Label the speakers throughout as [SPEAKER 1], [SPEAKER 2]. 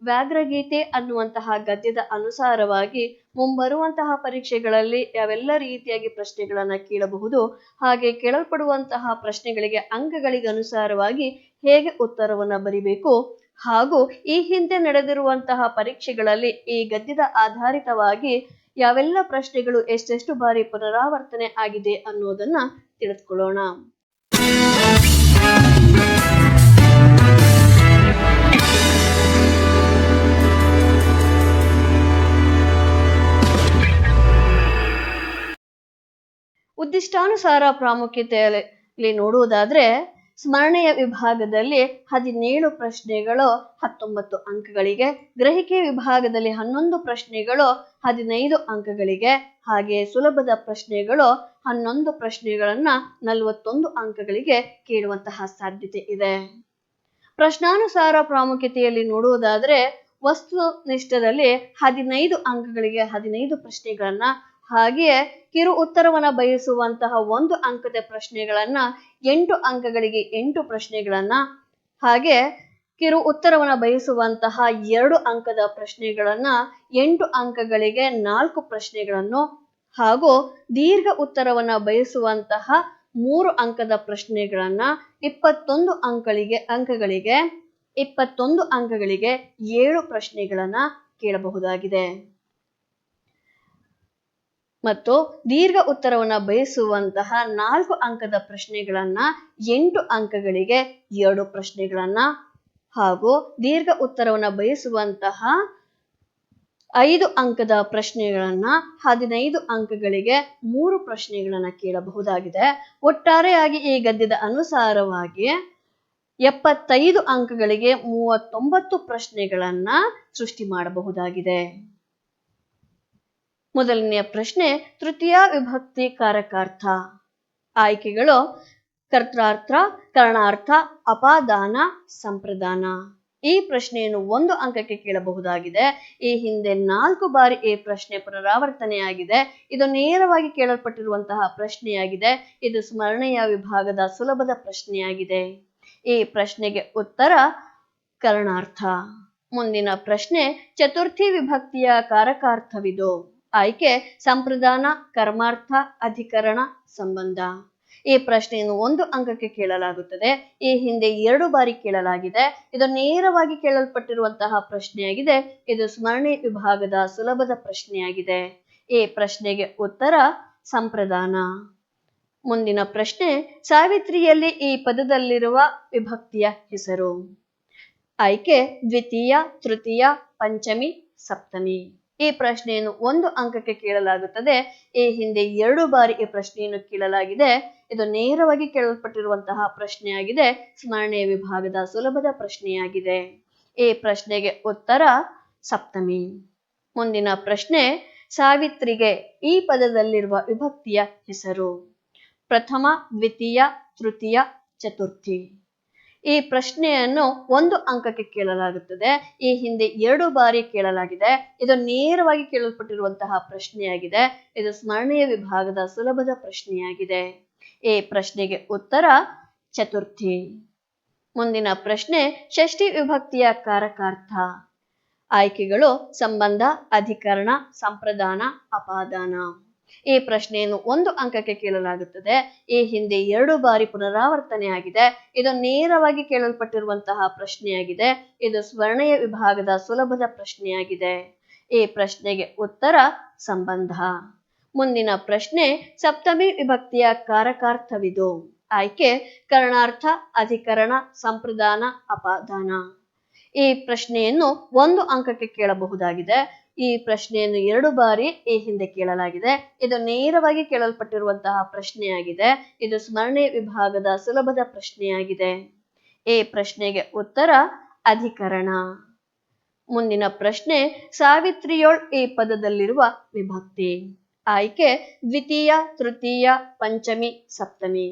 [SPEAKER 1] ವ್ಯಾಘ್ರಗೀತೆ ಅನ್ನುವಂತಹ ಗದ್ಯದ ಅನುಸಾರವಾಗಿ ಮುಂಬರುವಂತಹ ಪರೀಕ್ಷೆಗಳಲ್ಲಿ ಯಾವೆಲ್ಲ ರೀತಿಯಾಗಿ ಪ್ರಶ್ನೆಗಳನ್ನ ಕೇಳಬಹುದು, ಹಾಗೆ ಕೇಳಲ್ಪಡುವಂತಹ ಪ್ರಶ್ನೆಗಳಿಗೆ ಅಂಕಗಳಿಗೆ ಅನುಸಾರವಾಗಿ ಹೇಗೆ ಉತ್ತರವನ್ನ ಬರಿಬೇಕು, ಹಾಗೂ ಈ ಹಿಂದೆ ನಡೆದಿರುವಂತಹ ಪರೀಕ್ಷೆಗಳಲ್ಲಿ ಈ ಗದ್ಯದ ಆಧಾರಿತವಾಗಿ ಯಾವೆಲ್ಲ ಪ್ರಶ್ನೆಗಳು ಎಷ್ಟೆಷ್ಟು ಬಾರಿ ಪುನರಾವರ್ತನೆ ಆಗಿದೆ ಅನ್ನೋದನ್ನ ತಿಳಿದುಕೊಳ್ಳೋಣ. ಉದ್ದಿಷ್ಟಾನುಸಾರ ಪ್ರಾಮುಖ್ಯತೆಯಲ್ಲಿ ನೋಡುವುದಾದ್ರೆ ಸ್ಮರಣೆಯ ವಿಭಾಗದಲ್ಲಿ 17 ಪ್ರಶ್ನೆಗಳು 19 ಅಂಕಗಳಿಗೆ, ಗ್ರಹಿಕೆ ವಿಭಾಗದಲ್ಲಿ 11 ಪ್ರಶ್ನೆಗಳು 15 ಅಂಕಗಳಿಗೆ, ಹಾಗೆ ಸುಲಭದ ಪ್ರಶ್ನೆಗಳು 11 ಪ್ರಶ್ನೆಗಳನ್ನ 41 ಅಂಕಗಳಿಗೆ ಕೇಳುವಂತಹ ಸಾಧ್ಯತೆ ಇದೆ. ಪ್ರಶ್ನಾನುಸಾರ ಪ್ರಾಮುಖ್ಯತೆಯಲ್ಲಿ ನೋಡುವುದಾದ್ರೆ ವಸ್ತುನಿಷ್ಠದಲ್ಲಿ 15 ಅಂಕಗಳಿಗೆ 15 ಪ್ರಶ್ನೆಗಳನ್ನ, ಹಾಗೆಯೇ ಕಿರು ಉತ್ತರವನ್ನ ಬಯಸುವಂತಹ 1 ಅಂಕದ ಪ್ರಶ್ನೆಗಳನ್ನ 8 ಅಂಕಗಳಿಗೆ 8 ಪ್ರಶ್ನೆಗಳನ್ನ, ಹಾಗೆ ಕಿರು ಉತ್ತರವನ್ನ ಬಯಸುವಂತಹ 2 ಅಂಕದ ಪ್ರಶ್ನೆಗಳನ್ನ 8 ಅಂಕಗಳಿಗೆ 4 ಪ್ರಶ್ನೆಗಳನ್ನು, ಹಾಗೂ ದೀರ್ಘ ಉತ್ತರವನ್ನ ಬಯಸುವಂತಹ 3 ಅಂಕದ ಪ್ರಶ್ನೆಗಳನ್ನ 21 ಅಂಕಗಳಿಗೆ 7 ಪ್ರಶ್ನೆಗಳನ್ನ ಕೇಳಬಹುದಾಗಿದೆ. ಮತ್ತು ದೀರ್ಘ ಉತ್ತರವನ್ನ ಬಯಸುವಂತಹ 4 ಅಂಕದ ಪ್ರಶ್ನೆಗಳನ್ನ 8 ಅಂಕಗಳಿಗೆ 2 ಪ್ರಶ್ನೆಗಳನ್ನ, ಹಾಗೂ ದೀರ್ಘ ಉತ್ತರವನ್ನ ಬಯಸುವಂತಹ 5 ಅಂಕದ ಪ್ರಶ್ನೆಗಳನ್ನ 15 ಅಂಕಗಳಿಗೆ 3 ಪ್ರಶ್ನೆಗಳನ್ನ ಕೇಳಬಹುದಾಗಿದೆ. ಒಟ್ಟಾರೆಯಾಗಿ ಈ ಗದ್ಯದ ಅನುಸಾರವಾಗಿ 75 ಅಂಕಗಳಿಗೆ 39 ಪ್ರಶ್ನೆಗಳನ್ನ ಸೃಷ್ಟಿ ಮಾಡಬಹುದಾಗಿದೆ. ಮೊದಲನೆಯ ಪ್ರಶ್ನೆ, ತೃತೀಯ ವಿಭಕ್ತಿ ಕಾರಕಾರ್ಥ. ಆಯ್ಕೆಗಳು ಕರ್ತಾರ್ಥ, ಕರ್ಣಾರ್ಥ, ಅಪಾದಾನ, ಸಂಪ್ರದಾನ. ಈ ಪ್ರಶ್ನೆಯನ್ನು 1 ಅಂಕಕ್ಕೆ ಕೇಳಬಹುದಾಗಿದೆ. ಈ ಹಿಂದೆ 4 ಬಾರಿ ಈ ಪ್ರಶ್ನೆ ಪುನರಾವರ್ತನೆಯಾಗಿದೆ. ಇದು ನೇರವಾಗಿ ಕೇಳಲ್ಪಟ್ಟಿರುವಂತಹ ಪ್ರಶ್ನೆಯಾಗಿದೆ. ಇದು ಸ್ಮರಣೆಯ ವಿಭಾಗದ ಸುಲಭದ ಪ್ರಶ್ನೆಯಾಗಿದೆ. ಈ ಪ್ರಶ್ನೆಗೆ ಉತ್ತರ ಕರ್ಣಾರ್ಥ. ಮುಂದಿನ ಪ್ರಶ್ನೆ, ಚತುರ್ಥಿ ವಿಭಕ್ತಿಯ ಕಾರಕಾರ್ಥವಿದು. ಆಯ್ಕೆ ಸಂಪ್ರದಾನ, ಕರ್ಮಾರ್ಥ, ಅಧಿಕರಣ, ಸಂಬಂಧ. ಈ ಪ್ರಶ್ನೆಯನ್ನು 1 ಅಂಕಕ್ಕೆ ಕೇಳಲಾಗುತ್ತದೆ. ಈ ಹಿಂದೆ 2 ಬಾರಿ ಕೇಳಲಾಗಿದೆ. ಇದು ನೇರವಾಗಿ ಕೇಳಲ್ಪಟ್ಟಿರುವಂತಹ ಪ್ರಶ್ನೆಯಾಗಿದೆ. ಇದು ಸ್ಮರಣೆ ವಿಭಾಗದ ಸುಲಭದ ಪ್ರಶ್ನೆಯಾಗಿದೆ. ಈ ಪ್ರಶ್ನೆಗೆ ಉತ್ತರ ಸಂಪ್ರದಾನ. ಮುಂದಿನ ಪ್ರಶ್ನೆ, ಸಾವಿತ್ರಿಯಲ್ಲಿ ಈ ಪದದಲ್ಲಿರುವ ವಿಭಕ್ತಿಯ ಹೆಸರು. ಆಯ್ಕೆ ದ್ವಿತೀಯ, ತೃತೀಯ, ಪಂಚಮಿ, ಸಪ್ತಮಿ. ಈ ಪ್ರಶ್ನೆಯನ್ನು 1 ಅಂಕಕ್ಕೆ ಕೇಳಲಾಗುತ್ತದೆ. ಈ ಹಿಂದೆ 2 ಬಾರಿ ಈ ಪ್ರಶ್ನೆಯನ್ನು ಕೇಳಲಾಗಿದೆ. ಇದು ನೇರವಾಗಿ ಕೇಳಲ್ಪಟ್ಟಿರುವಂತಹ ಪ್ರಶ್ನೆಯಾಗಿದೆ. ಸ್ಮರಣೆಯ ವಿಭಾಗದ ಸುಲಭದ ಪ್ರಶ್ನೆಯಾಗಿದೆ. ಈ ಪ್ರಶ್ನೆಗೆ ಉತ್ತರ ಸಪ್ತಮಿ. ಮುಂದಿನ ಪ್ರಶ್ನೆ, ಸಾವಿತ್ರಿಗೆ ಈ ಪದದಲ್ಲಿರುವ ವಿಭಕ್ತಿಯ ಹೆಸರು. ಪ್ರಥಮ, ದ್ವಿತೀಯ, ತೃತೀಯ, ಚತುರ್ಥಿ. ಈ ಪ್ರಶ್ನೆಯನ್ನು 1 ಅಂಕಕ್ಕೆ ಕೇಳಲಾಗುತ್ತದೆ. ಈ ಹಿಂದೆ 2 ಬಾರಿ ಕೇಳಲಾಗಿದೆ. ಇದು ನೇರವಾಗಿ ಕೇಳಲ್ಪಟ್ಟಿರುವಂತಹ ಪ್ರಶ್ನೆಯಾಗಿದೆ. ಇದು ಸ್ಮರಣೆಯ ವಿಭಾಗದ ಸುಲಭದ ಪ್ರಶ್ನೆಯಾಗಿದೆ. ಈ ಪ್ರಶ್ನೆಗೆ ಉತ್ತರ ಚತುರ್ಥಿ. ಮುಂದಿನ ಪ್ರಶ್ನೆ, ಷಷ್ಠಿ ವಿಭಕ್ತಿಯ ಕಾರಕಾರ್ಥ. ಆಯ್ಕೆಗಳು ಸಂಬಂಧ, ಅಧಿಕರಣ, ಸಂಪ್ರದಾನ, ಅಪಾದಾನ. ಈ ಪ್ರಶ್ನೆಯನ್ನು 1 ಅಂಕಕ್ಕೆ ಕೇಳಲಾಗುತ್ತದೆ. ಈ ಹಿಂದೆ 2 ಬಾರಿ ಪುನರಾವರ್ತನೆಯಾಗಿದೆ. ಇದು ನೇರವಾಗಿ ಕೇಳಲ್ಪಟ್ಟಿರುವಂತಹ ಪ್ರಶ್ನೆಯಾಗಿದೆ. ಇದು ಸ್ಮರಣೆಯ ವಿಭಾಗದ ಸುಲಭದ ಪ್ರಶ್ನೆಯಾಗಿದೆ. ಈ ಪ್ರಶ್ನೆಗೆ ಉತ್ತರ ಸಂಬಂಧ. ಮುಂದಿನ ಪ್ರಶ್ನೆ, ಸಪ್ತಮಿ ವಿಭಕ್ತಿಯ ಕಾರಕಾರ್ಥವಿದು. ಆಯ್ಕೆ ಕರ್ಣಾರ್ಥ, ಅಧಿಕರಣ, ಸಂಪ್ರದಾನ, ಅಪಾದಾನ. ಈ ಪ್ರಶ್ನೆಯನ್ನು 1 ಅಂಕಕ್ಕೆ ಕೇಳಬಹುದಾಗಿದೆ. ಈ ಪ್ರಶ್ನೆಯನ್ನು 2 ಬಾರಿ ಈ ಹಿಂದೆ ಕೇಳಲಾಗಿದೆ. ಇದು ನೇರವಾಗಿ ಕೇಳಲ್ಪಟ್ಟಿರುವಂತಹ ಪ್ರಶ್ನೆಯಾಗಿದೆ. ಇದು ಸ್ಮರಣೆ ವಿಭಾಗದ ಸುಲಭದ ಪ್ರಶ್ನೆಯಾಗಿದೆ. ಈ ಪ್ರಶ್ನೆಗೆ ಉತ್ತರ ಅಧಿಕರಣ. ಮುಂದಿನ ಪ್ರಶ್ನೆ, ಸಾವಿತ್ರಿಯೊಳ್ ಈ ಪದದಲ್ಲಿರುವ ವಿಭಕ್ತಿ. ಆಯ್ಕೆ ದ್ವಿತೀಯ, ತೃತೀಯ, ಪಂಚಮಿ, ಸಪ್ತಮಿ.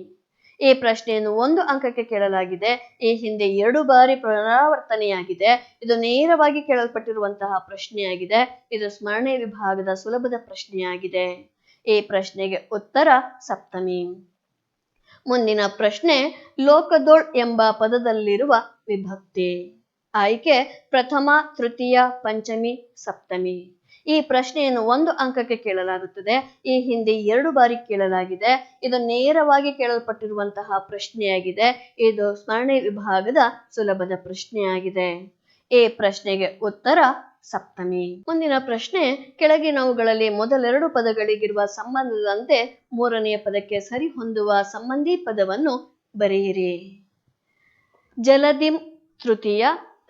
[SPEAKER 1] ಈ ಪ್ರಶ್ನೆಯನ್ನು 1 ಅಂಕಕ್ಕೆ ಕೇಳಲಾಗಿದೆ. ಈ ಹಿಂದೆ 2 ಬಾರಿ ಪುನರಾವರ್ತನೆಯಾಗಿದೆ. ಇದು ನೇರವಾಗಿ ಕೇಳಲ್ಪಟ್ಟಿರುವಂತಹ ಪ್ರಶ್ನೆಯಾಗಿದೆ. ಇದು ಸ್ಮರಣೆ ವಿಭಾಗದ ಸುಲಭದ ಪ್ರಶ್ನೆಯಾಗಿದೆ. ಈ ಪ್ರಶ್ನೆಗೆ ಉತ್ತರ ಸಪ್ತಮಿ. ಮುಂದಿನ ಪ್ರಶ್ನೆ, ಲೋಕದೋಳ್ ಎಂಬ ಪದದಲ್ಲಿರುವ ವಿಭಕ್ತಿ. ಆಯ್ಕೆ ಪ್ರಥಮ, ತೃತೀಯ, ಪಂಚಮಿ, ಸಪ್ತಮಿ. ಈ ಪ್ರಶ್ನೆಯನ್ನು 1 ಅಂಕಕ್ಕೆ ಕೇಳಲಾಗುತ್ತದೆ. ಈ ಹಿಂದೆ 2 ಬಾರಿ ಕೇಳಲಾಗಿದೆ. ಇದು ನೇರವಾಗಿ ಕೇಳಲ್ಪಟ್ಟಿರುವಂತಹ ಪ್ರಶ್ನೆಯಾಗಿದೆ. ಇದು ಸ್ಮರಣೆ ವಿಭಾಗದ ಸುಲಭದ ಪ್ರಶ್ನೆಯಾಗಿದೆ. ಈ ಪ್ರಶ್ನೆಗೆ ಉತ್ತರ ಸಪ್ತಮಿ. ಮುಂದಿನ ಪ್ರಶ್ನೆ, ಕೆಳಗಿನವುಗಳಲ್ಲಿ ಮೊದಲೆರಡು ಪದಗಳಿಗಿರುವ ಸಂಬಂಧದಂತೆ ಮೂರನೆಯ ಪದಕ್ಕೆ ಸರಿಹೊಂದುವ ಸಂಬಂಧಿ ಪದವನ್ನು ಬರೆಯಿರಿ. ಜಲದಿಂ ತೃತೀಯ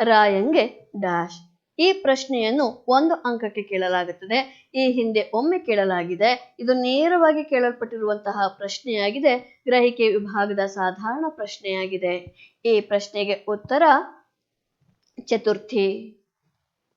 [SPEAKER 1] ರಾಯಂಗೆ ಡ್ಯಾಶ್. ಈ ಪ್ರಶ್ನೆಯನ್ನು 1 ಅಂಕಕ್ಕೆ ಕೇಳಲಾಗುತ್ತದೆ. ಈ ಹಿಂದೆ ಒಮ್ಮೆ ಕೇಳಲಾಗಿದೆ. ಇದು ನೇರವಾಗಿ ಕೇಳಲ್ಪಟ್ಟಿರುವಂತಹ ಪ್ರಶ್ನೆಯಾಗಿದೆ. ಗ್ರಹಿಕೆ ವಿಭಾಗದ ಸಾಧಾರಣ ಪ್ರಶ್ನೆಯಾಗಿದೆ. ಈ ಪ್ರಶ್ನೆಗೆ ಉತ್ತರ ಚತುರ್ಥಿ.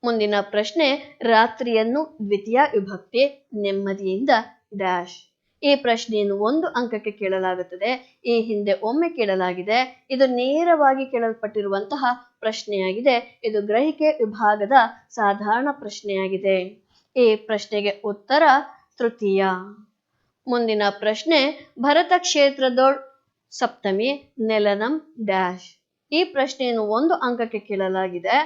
[SPEAKER 1] ಮುಂದಿನ ಪ್ರಶ್ನೆ, ರಾತ್ರಿಯನ್ನು ದ್ವಿತೀಯ ವಿಭಕ್ತಿ ನೆಮ್ಮದಿಯಿಂದ ಡ್ಯಾಶ್. ಈ ಪ್ರಶ್ನೆಯನ್ನು 1 ಅಂಕಕ್ಕೆ ಕೇಳಲಾಗುತ್ತದೆ. ಈ ಹಿಂದೆ ಒಮ್ಮೆ ಕೇಳಲಾಗಿದೆ. ಇದು ನೇರವಾಗಿ ಕೇಳಲ್ಪಟ್ಟಿರುವಂತಹ ಪ್ರಶ್ನೆಯಾಗಿದೆ. ಇದು ಗ್ರಹಿಕೆ ವಿಭಾಗದ ಸಾಧಾರಣ ಪ್ರಶ್ನೆಯಾಗಿದೆ. ಈ ಪ್ರಶ್ನೆಗೆ ಉತ್ತರ ತೃತೀಯ. ಮುಂದಿನ ಪ್ರಶ್ನೆ, ಭರತ ಕ್ಷೇತ್ರದೊಳ್ ಸಪ್ತಮಿ ನೆಲನಂ ಡ್ಯಾಶ್. ಈ ಪ್ರಶ್ನೆಯನ್ನು 1 ಅಂಕಕ್ಕೆ ಕೇಳಲಾಗಿದೆ.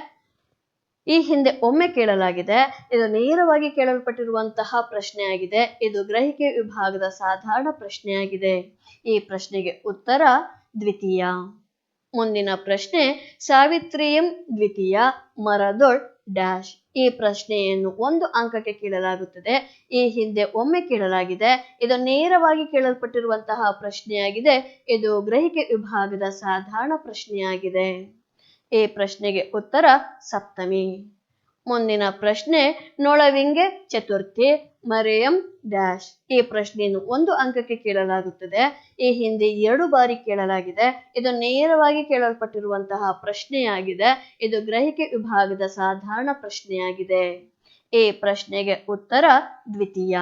[SPEAKER 1] ಈ ಹಿಂದೆ ಒಮ್ಮೆ ಕೇಳಲಾಗಿದೆ. ಇದು ನೇರವಾಗಿ ಕೇಳಲ್ಪಟ್ಟಿರುವಂತಹ ಪ್ರಶ್ನೆಯಾಗಿದೆ. ಇದು ಗ್ರಹಿಕೆ ವಿಭಾಗದ ಸಾಧಾರಣ ಪ್ರಶ್ನೆಯಾಗಿದೆ. ಈ ಪ್ರಶ್ನೆಗೆ ಉತ್ತರ ದ್ವಿತೀಯ. ಮುಂದಿನ ಪ್ರಶ್ನೆ, ಸಾವಿತ್ರಿಯಂ ದ್ವಿತೀಯ ಮರದೊಳ್ ಡ್ಯಾಶ್. ಈ ಪ್ರಶ್ನೆಯನ್ನು 1 ಅಂಕಕ್ಕೆ ಕೇಳಲಾಗುತ್ತದೆ. ಈ ಹಿಂದೆ ಒಮ್ಮೆ ಕೇಳಲಾಗಿದೆ. ಇದು ನೇರವಾಗಿ ಕೇಳಲ್ಪಟ್ಟಿರುವಂತಹ ಪ್ರಶ್ನೆಯಾಗಿದೆ. ಇದು ಗ್ರಹಿಕೆ ವಿಭಾಗದ ಸಾಧಾರಣ ಪ್ರಶ್ನೆಯಾಗಿದೆ. ಈ ಪ್ರಶ್ನೆಗೆ ಉತ್ತರ ಸಪ್ತಮಿ. ಮುಂದಿನ ಪ್ರಶ್ನೆ, ನೊಳವಿಂಗೆ ಚತುರ್ಥಿ ಮರೆಯಂ ಡ್ಯಾಶ್. ಈ ಪ್ರಶ್ನೆಯನ್ನು 1 ಅಂಕಕ್ಕೆ ಕೇಳಲಾಗುತ್ತದೆ. ಈ ಹಿಂದೆ 2 ಬಾರಿ ಕೇಳಲಾಗಿದೆ. ಇದು ನೇರವಾಗಿ ಕೇಳಲ್ಪಟ್ಟಿರುವಂತಹ ಪ್ರಶ್ನೆಯಾಗಿದೆ. ಇದು ಗ್ರಹಿಕೆ ವಿಭಾಗದ ಸಾಧಾರಣ ಪ್ರಶ್ನೆಯಾಗಿದೆ. ಈ ಪ್ರಶ್ನೆಗೆ ಉತ್ತರ ದ್ವಿತೀಯ.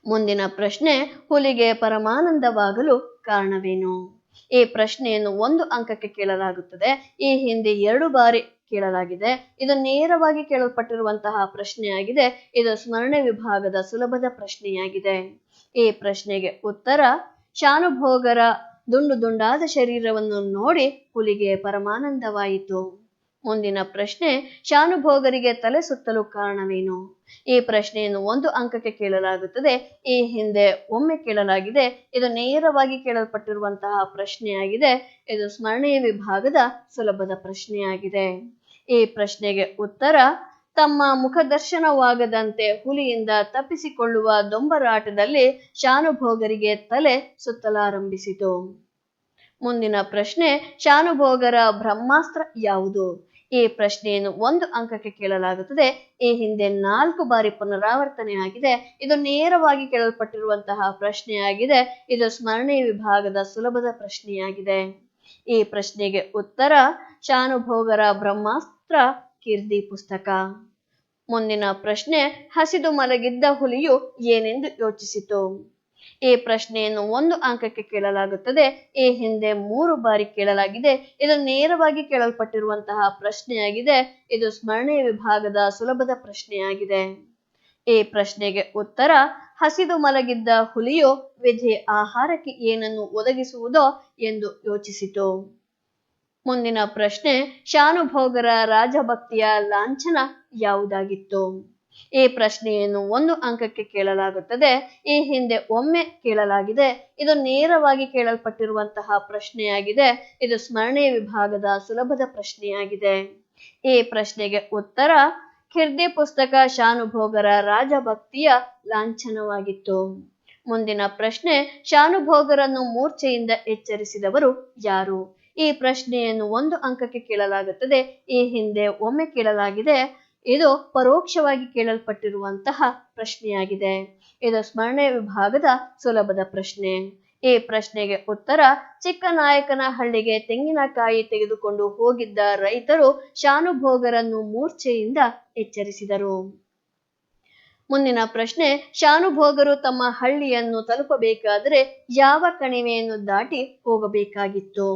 [SPEAKER 1] ಮುಂದಿನ ಪ್ರಶ್ನೆ, ಹುಲಿಗೆ ಪರಮಾನಂದವಾಗಲು ಕಾರಣವೇನು? ಈ ಪ್ರಶ್ನೆಯನ್ನು 1 ಅಂಕಕ್ಕೆ ಕೇಳಲಾಗುತ್ತದೆ. ಈ ಹಿಂದೆ 2 ಬಾರಿ ಕೇಳಲಾಗಿದೆ. ಇದು ನೇರವಾಗಿ ಕೇಳಲ್ಪಟ್ಟಿರುವಂತಹ ಪ್ರಶ್ನೆಯಾಗಿದೆ. ಇದು ಸ್ಮರಣೆ ವಿಭಾಗದ ಸುಲಭದ ಪ್ರಶ್ನೆಯಾಗಿದೆ. ಈ ಪ್ರಶ್ನೆಗೆ ಉತ್ತರ ಶಾನುಭೋಗರ ದುಂಡು ದುಂಡಾದ ಶರೀರವನ್ನು ನೋಡಿ ಹುಲಿಗೆ ಪರಮಾನಂದವಾಯಿತು. ಮುಂದಿನ ಪ್ರಶ್ನೆ, ಶಾನುಭೋಗರಿಗೆ ತಲೆ ಸುತ್ತಲು ಕಾರಣವೇನು? ಈ ಪ್ರಶ್ನೆಯನ್ನು 1 ಅಂಕಕ್ಕೆ ಕೇಳಲಾಗುತ್ತದೆ. ಈ ಹಿಂದೆ ಒಮ್ಮೆ ಕೇಳಲಾಗಿದೆ. ಇದು ನೇರವಾಗಿ ಕೇಳಲ್ಪಟ್ಟಿರುವಂತಹ ಪ್ರಶ್ನೆಯಾಗಿದೆ. ಇದು ಸ್ಮರಣೆಯ ವಿಭಾಗದ ಸುಲಭದ ಪ್ರಶ್ನೆಯಾಗಿದೆ. ಈ ಪ್ರಶ್ನೆಗೆ ಉತ್ತರ ತಮ್ಮ ಮುಖದರ್ಶನವಾಗದಂತೆ ಹುಲಿಯಿಂದ ತಪ್ಪಿಸಿಕೊಳ್ಳುವ ದೊಂಬರಾಟದಲ್ಲಿ ಶಾನುಭೋಗರಿಗೆ ತಲೆ ಸುತ್ತಲಾರಂಭಿಸಿತು. ಮುಂದಿನ ಪ್ರಶ್ನೆ, ಶಾನುಭೋಗರ ಬ್ರಹ್ಮಾಸ್ತ್ರ ಯಾವುದು? ಈ ಪ್ರಶ್ನೆಯನ್ನು 1 ಅಂಕಕ್ಕೆ ಕೇಳಲಾಗುತ್ತದೆ. ಈ ಹಿಂದೆ 4 ಬಾರಿ ಪುನರಾವರ್ತನೆ ಆಗಿದೆ. ಇದು ನೇರವಾಗಿ ಕೇಳಲ್ಪಟ್ಟಿರುವಂತಹ ಪ್ರಶ್ನೆಯಾಗಿದೆ. ಇದು ಸ್ಮರಣೆಯ ವಿಭಾಗದ ಸುಲಭದ ಪ್ರಶ್ನೆಯಾಗಿದೆ. ಈ ಪ್ರಶ್ನೆಗೆ ಉತ್ತರ ಶಾನುಭೋಗರ ಬ್ರಹ್ಮಾಸ್ತ್ರ ಕೀರ್ತಿ ಪುಸ್ತಕ. ಮುಂದಿನ ಪ್ರಶ್ನೆ, ಹಸಿದು ಮಲಗಿದ್ದ ಹುಲಿಯು ಏನೆಂದು ಯೋಚಿಸಿತು? ಈ ಪ್ರಶ್ನೆಯನ್ನು 1 ಅಂಕಕ್ಕೆ ಕೇಳಲಾಗುತ್ತದೆ. ಈ ಹಿಂದೆ 3 ಬಾರಿ ಕೇಳಲಾಗಿದೆ. ಇದು ನೇರವಾಗಿ ಕೇಳಲ್ಪಟ್ಟಿರುವಂತಹ ಪ್ರಶ್ನೆಯಾಗಿದೆ. ಇದು ಸ್ಮರಣೆಯ ವಿಭಾಗದ ಸುಲಭದ ಪ್ರಶ್ನೆಯಾಗಿದೆ. ಈ ಪ್ರಶ್ನೆಗೆ ಉತ್ತರ ಹಸಿದು ಮಲಗಿದ್ದ ಹುಲಿಯು ವಿಧಿ ಆಹಾರಕ್ಕೆ ಏನನ್ನು ಒದಗಿಸುವುದೋ ಎಂದು ಯೋಚಿಸಿತು. ಮುಂದಿನ ಪ್ರಶ್ನೆ, ಶಾನುಭೋಗರ ರಾಜಭಕ್ತಿಯ ಲಾಂಛನ ಯಾವುದಾಗಿತ್ತು? ಈ ಪ್ರಶ್ನೆಯನ್ನು 1 ಅಂಕಕ್ಕೆ ಕೇಳಲಾಗುತ್ತದೆ. ಈ ಹಿಂದೆ ಒಮ್ಮೆ ಕೇಳಲಾಗಿದೆ. ಇದು ನೇರವಾಗಿ ಕೇಳಲ್ಪಟ್ಟಿರುವಂತಹ ಪ್ರಶ್ನೆಯಾಗಿದೆ. ಇದು ಸ್ಮರಣೆಯ ವಿಭಾಗದ ಸುಲಭದ ಪ್ರಶ್ನೆಯಾಗಿದೆ. ಈ ಪ್ರಶ್ನೆಗೆ ಉತ್ತರ ಕೀರ್ತಿ ಪುಸ್ತಕ ಶಾನುಭೋಗರ ರಾಜಭಕ್ತಿಯ ಲಾಂಛನವಾಗಿತ್ತು. ಮುಂದಿನ ಪ್ರಶ್ನೆ, ಶಾನುಭೋಗರನ್ನು ಮೂರ್ಛೆಯಿಂದ ಎಚ್ಚರಿಸಿದವರು ಯಾರು? ಈ ಪ್ರಶ್ನೆಯನ್ನು 1 ಅಂಕಕ್ಕೆ ಕೇಳಲಾಗುತ್ತದೆ. ಈ ಹಿಂದೆ ಒಮ್ಮೆ ಕೇಳಲಾಗಿದೆ. ಇದು ಪರೋಕ್ಷವಾಗಿ ಕೇಳಲ್ಪಟ್ಟಿರುವಂತಹ ಪ್ರಶ್ನೆಯಾಗಿದೆ. ಇದು ಸ್ಮರಣೆ ವಿಭಾಗದ ಸುಲಭದ ಪ್ರಶ್ನೆ. ಈ ಪ್ರಶ್ನೆಗೆ ಉತ್ತರ ಚಿಕ್ಕನಾಯಕನಹಳ್ಳಿಗೆ ತೆಂಗಿನಕಾಯಿ ತೆಗೆದುಕೊಂಡು ಹೋಗಿದ್ದ ರೈತರು ಶಾನುಭೋಗರನ್ನು ಮೂರ್ಛೆಯಿಂದ ಎಚ್ಚರಿಸಿದರು. ಮುಂದಿನ ಪ್ರಶ್ನೆ, ಶಾನುಭೋಗರು ತಮ್ಮ ಹಳ್ಳಿಯನ್ನು ತಲುಪಬೇಕಾದರೆ ಯಾವ ಕಣಿವೆಯನ್ನು ದಾಟಿ ಹೋಗಬೇಕಾಗಿತ್ತು?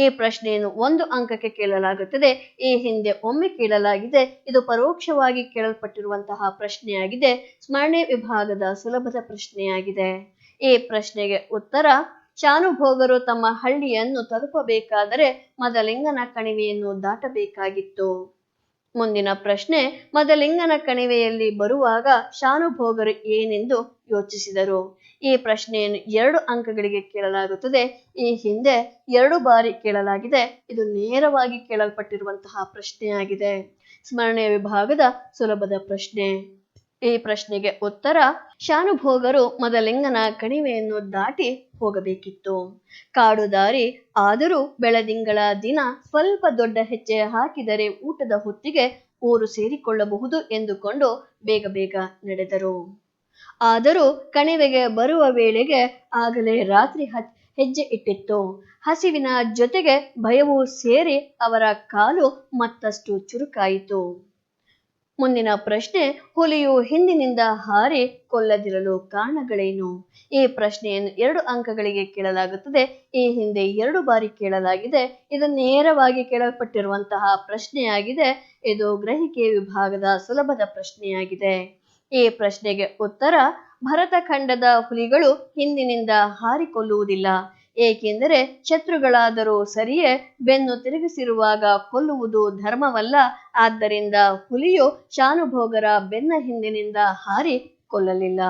[SPEAKER 1] ಈ ಪ್ರಶ್ನೆಯನ್ನು 1 ಅಂಕಕ್ಕೆ ಕೇಳಲಾಗುತ್ತದೆ. ಈ ಹಿಂದೆ ಒಮ್ಮೆ ಕೇಳಲಾಗಿದೆ. ಇದು ಪರೋಕ್ಷವಾಗಿ ಕೇಳಲ್ಪಟ್ಟಿರುವಂತಹ ಪ್ರಶ್ನೆಯಾಗಿದೆ. ಸ್ಮರಣೆ ವಿಭಾಗದ ಸುಲಭದ ಪ್ರಶ್ನೆಯಾಗಿದೆ. ಈ ಪ್ರಶ್ನೆಗೆ ಉತ್ತರ ಶಾನುಭೋಗರು ತಮ್ಮ ಹಳ್ಳಿಯನ್ನು ತಲುಪಬೇಕಾದರೆ ಮದಲಿಂಗನ ಕಣಿವೆಯನ್ನು ದಾಟಬೇಕಾಗಿತ್ತು. ಮುಂದಿನ ಪ್ರಶ್ನೆ, ಮದಲಿಂಗನ ಕಣಿವೆಯಲ್ಲಿ ಬರುವಾಗ ಶಾನುಭೋಗರು ಏನೆಂದು ಯೋಚಿಸಿದರು? ಈ ಪ್ರಶ್ನೆಯನ್ನು 2 ಅಂಕಗಳಿಗೆ ಕೇಳಲಾಗುತ್ತದೆ. ಈ ಹಿಂದೆ 2 ಬಾರಿ ಕೇಳಲಾಗಿದೆ. ಇದು ನೇರವಾಗಿ ಕೇಳಲ್ಪಟ್ಟಿರುವಂತಹ ಪ್ರಶ್ನೆಯಾಗಿದೆ. ಸ್ಮರಣೆಯ ವಿಭಾಗದ ಸುಲಭದ ಪ್ರಶ್ನೆ. ಈ ಪ್ರಶ್ನೆಗೆ ಉತ್ತರ, ಶಾನುಭೋಗರು ಮದಲಿಂಗನ ಕಣಿವೆಯನ್ನು ದಾಟಿ ಹೋಗಬೇಕಿತ್ತು. ಕಾಡು ದಾರಿ ಆದರೂ ಬೆಳದಿಂಗಳ ದಿನ ಸ್ವಲ್ಪ ದೊಡ್ಡ ಹೆಜ್ಜೆ ಹಾಕಿದರೆ ಊಟದ ಹೊತ್ತಿಗೆ ಊರು ಸೇರಿಕೊಳ್ಳಬಹುದು ಎಂದುಕೊಂಡು ಬೇಗ ಬೇಗ ನಡೆದರು. ಆದರೂ ಕಣಿವೆಗೆ ಬರುವ ವೇಳೆಗೆ ಆಗಲೇ ರಾತ್ರಿ ಹೆಜ್ಜೆ ಇಟ್ಟಿತ್ತು. ಹಸಿವಿನ ಜೊತೆಗೆ ಭಯವೂ ಸೇರಿ ಅವರ ಕಾಲು ಮತ್ತಷ್ಟು ಚುರುಕಾಯಿತು. ಮುಂದಿನ ಪ್ರಶ್ನೆ, ಹುಲಿಯು ಹಿಂದಿನಿಂದ ಹಾರಿ ಕೊಲ್ಲದಿರಲು ಕಾರಣಗಳೇನು? ಈ ಪ್ರಶ್ನೆಯನ್ನು 2 ಅಂಕಗಳಿಗೆ ಕೇಳಲಾಗುತ್ತದೆ. ಈ ಹಿಂದೆ 2 ಬಾರಿ ಕೇಳಲಾಗಿದೆ. ಇದು ನೇರವಾಗಿ ಕೇಳಲ್ಪಟ್ಟಿರುವಂತಹ ಪ್ರಶ್ನೆಯಾಗಿದೆ. ಇದು ಗ್ರಹಿಕೆ ವಿಭಾಗದ ಸುಲಭದ ಪ್ರಶ್ನೆಯಾಗಿದೆ. ಈ ಪ್ರಶ್ನೆಗೆ ಉತ್ತರ, ಭರತಖಂಡದ ಹುಲಿಗಳು ಹಿಂದಿನಿಂದ ಹಾರಿ ಕೊಲ್ಲುವುದಿಲ್ಲ. ಏಕೆಂದರೆ ಶತ್ರುಗಳಾದರೂ ಸರಿಯೇ ಬೆನ್ನು ತಿರುಗಿಸಿರುವಾಗ ಕೊಲ್ಲುವುದು ಧರ್ಮವಲ್ಲ. ಆದ್ದರಿಂದ ಹುಲಿಯು ಶಾನುಭೋಗರ ಬೆನ್ನ ಹಿಂದಿನಿಂದ ಹಾರಿ ಕೊಲ್ಲಲಿಲ್ಲ.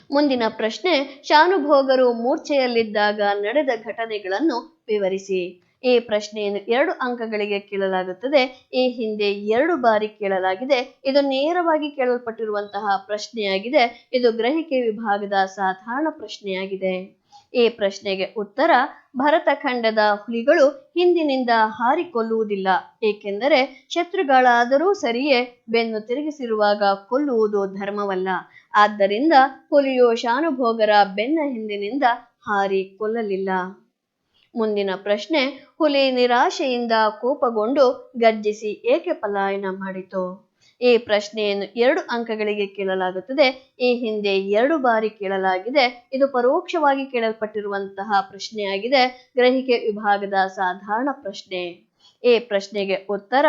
[SPEAKER 1] ಮುಂದಿನ ಪ್ರಶ್ನೆ, ಶಾನುಭೋಗರು ಮೂರ್ಛೆಯಲ್ಲಿದ್ದಾಗ ನಡೆದ ಘಟನೆಗಳನ್ನು ವಿವರಿಸಿ. ಈ ಪ್ರಶ್ನೆಯನ್ನು 2 ಅಂಕಗಳಿಗೆ ಕೇಳಲಾಗುತ್ತದೆ. ಈ ಹಿಂದೆ 2 ಬಾರಿ ಕೇಳಲಾಗಿದೆ. ಇದು ನೇರವಾಗಿ ಕೇಳಲ್ಪಟ್ಟಿರುವಂತಹ ಪ್ರಶ್ನೆಯಾಗಿದೆ. ಇದು ಗ್ರಹಿಕೆ ವಿಭಾಗದ ಸಾಧಾರಣ ಪ್ರಶ್ನೆಯಾಗಿದೆ. ಈ ಪ್ರಶ್ನೆಗೆ ಉತ್ತರ, ಭರತಖಂಡದ ಹುಲಿಗಳು ಹಿಂದಿನಿಂದ ಹಾರಿ ಕೊಲ್ಲುವುದಿಲ್ಲ. ಏಕೆಂದರೆ ಶತ್ರುಗಳಾದರೂ ಸರಿಯೇ ಬೆನ್ನು ತಿರುಗಿಸಿರುವಾಗ ಕೊಲ್ಲುವುದು ಧರ್ಮವಲ್ಲ. ಆದ್ದರಿಂದ ಹುಲಿಯು ಶಾನುಭೋಗರ ಬೆನ್ನ ಹಿಂದಿನಿಂದ ಹಾರಿ ಕೊಲ್ಲಲಿಲ್ಲ. ಮುಂದಿನ ಪ್ರಶ್ನೆ, ಹುಲಿ ನಿರಾಶೆಯಿಂದ ಕೋಪಗೊಂಡು ಗರ್ಜಿಸಿ ಏಕೆ ಪಲಾಯನ ಮಾಡಿತು? ಈ ಪ್ರಶ್ನೆಯನ್ನು 2 ಅಂಕಗಳಿಗೆ ಕೇಳಲಾಗುತ್ತದೆ. ಈ ಹಿಂದೆ 2 ಬಾರಿ ಕೇಳಲಾಗಿದೆ. ಇದು ಪರೋಕ್ಷವಾಗಿ ಕೇಳಲ್ಪಟ್ಟಿರುವಂತಹ ಪ್ರಶ್ನೆಯಾಗಿದೆ. ಗ್ರಹಿಕೆ ವಿಭಾಗದ ಸಾಧಾರಣ ಪ್ರಶ್ನೆ. ಈ ಪ್ರಶ್ನೆಗೆ ಉತ್ತರ,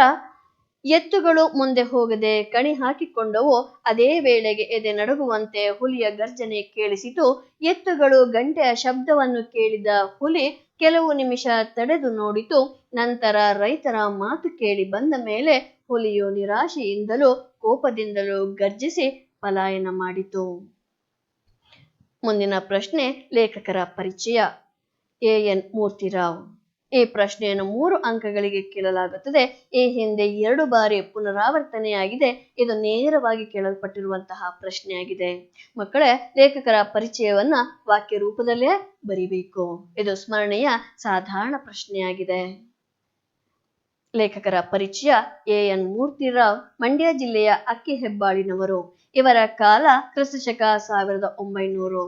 [SPEAKER 1] ಎತ್ತುಗಳು ಮುಂದೆ ಹೋಗದೆ ಕಣಿ ಹಾಕಿಕೊಂಡವು. ಅದೇ ವೇಳೆಗೆ ಎದೆ ನಡುಗುವಂತೆ ಹುಲಿಯ ಗರ್ಜನೆ ಕೇಳಿಸಿತು. ಎತ್ತುಗಳು ಗಂಟೆಯ ಶಬ್ದವನ್ನು ಕೇಳಿದ ಹುಲಿ ಕೆಲವು ನಿಮಿಷ ತಡೆದು ನೋಡಿತು. ನಂತರ ರೈತರ ಮಾತು ಕೇಳಿ ಬಂದ ಮೇಲೆ ಹುಲಿಯು ನಿರಾಶೆಯಿಂದಲೂ ಕೋಪದಿಂದಲೂ ಗರ್ಜಿಸಿ ಪಲಾಯನ ಮಾಡಿತು. ಮುಂದಿನ ಪ್ರಶ್ನೆ, ಲೇಖಕರ ಪರಿಚಯ. ಎ.ಎನ್. ಮೂರ್ತಿರಾವ್. ಈ ಪ್ರಶ್ನೆಯನ್ನು 3 ಅಂಕಗಳಿಗೆ ಕೇಳಲಾಗುತ್ತದೆ. ಈ ಹಿಂದೆ 2 ಬಾರಿ ಪುನರಾವರ್ತನೆಯಾಗಿದೆ. ಇದು ನೇರವಾಗಿ ಕೇಳಲ್ಪಟ್ಟಿರುವಂತಹ ಪ್ರಶ್ನೆಯಾಗಿದೆ. ಮಕ್ಕಳೇ, ಲೇಖಕರ ಪರಿಚಯವನ್ನ ವಾಕ್ಯ ರೂಪದಲ್ಲೇ ಬರಿಬೇಕು. ಇದು ಸ್ಮರಣೆಯ ಸಾಧಾರಣ ಪ್ರಶ್ನೆಯಾಗಿದೆ. ಲೇಖಕರ ಪರಿಚಯ. ಎ.ಎನ್. ಮೂರ್ತಿರಾವ್ ಮಂಡ್ಯ ಜಿಲ್ಲೆಯ ಅಕ್ಕಿಹೆಬ್ಬಾಳಿನವರು. ಇವರ ಕಾಲ ಕ್ರಿಸ್ತಶಕ 1900.